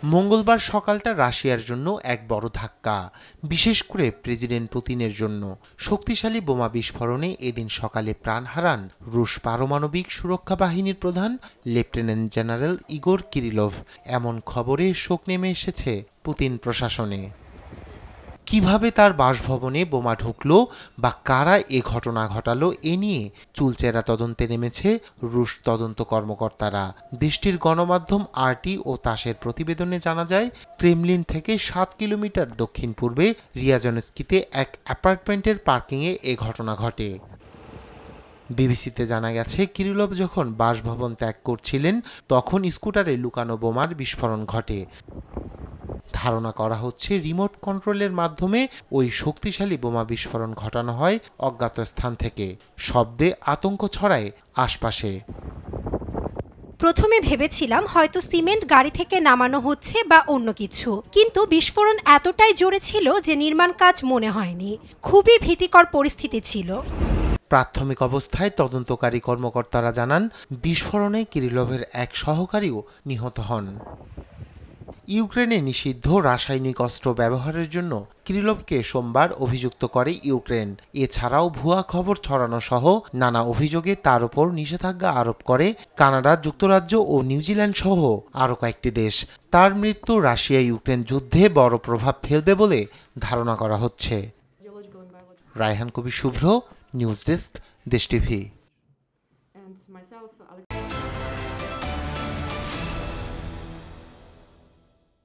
মঙ্গলবার সকালটা রাশিয়ার জন্য এক বড় ধাক্কা, বিশেষ করে প্রেসিডেন্ট পুতিনের জন্য। শক্তিশালী বোমা বিস্ফোরণে এদিন সকালে প্রাণ হারান রুশ পারমাণবিক সুরক্ষা বাহিনীর প্রধান লেফটেন্যান্ট জেনারেল ইগোর কিরিলভ। এমন খবরে শোক নেমে এসেছে পুতিন প্রশাসনে। কিভাবে তার বাসভবনে বোমা ঢুকলো বা কারা এ ঘটনা ঘটালো এ নিয়ে চুলচেরা তদন্তে নেমেছে রুশ তদন্ত কর্মকর্তারা। দেশটির গণমাধ্যম আরটি ও তাসের প্রতিবেদনে জানা যায়, ক্রেমলিন থেকে 7 কিলোমিটার দক্ষিণ পূর্বে রিয়াজনস্কিতে এক অ্যাপার্টমেন্টের পার্কিংয়ে এ ঘটনা ঘটে। বিবিসিতে জানা গেছে, কিরিলভ যখন বাসভবন ত্যাগ করছিলেন তখন স্কুটারে লুকানো বোমার বিস্ফোরণ ঘটে। ধারণা করা হচ্ছে রিমোট কন্ট্রোলের মাধ্যমে ওই শক্তিশালী বোমা বিস্ফোরণ ঘটানো হয় অজ্ঞাত স্থান থেকে। শব্দে আতঙ্ক ছড়ায় আশপাশে। প্রথমে ভেবেছিলাম হয়তো সিমেন্ট গাড়ি থেকে নামানো হচ্ছে বা অন্য কিছু, কিন্তু বিস্ফোরণ এতটাই জোরে ছিল যে নির্মাণ কাজ মনে হয়নি। খুবই ভীতিকর পরিস্থিতি ছিল। প্রাথমিক অবস্থায় তদন্তকারী কর্মকর্তারা জানান, বিস্ফোরণে কিরিলভের এক সহকারীও নিহত হন। ইউক্রেনে নিষিদ্ধ রাসায়নিক অস্ত্র ব্যবহারের জন্য কিরিলভকে সোমবার অভিযুক্ত করে ইউক্রেন। এছাড়াও ভুয়া খবর ছড়ানো সহ নানা অভিযোগে তার উপর নিষেধাজ্ঞা আরোপ করে কানাডা, যুক্তরাজ্য ও নিউজিল্যান্ড সহ আরও কয়েকটি দেশ। তার মৃত্যু রাশিয়া ইউক্রেন যুদ্ধে বড় প্রভাব ফেলবে বলে ধারণা করা হচ্ছে। রায়হান কবির শুভ্র, নিউজ ডেস্ক, দেশ টিভি।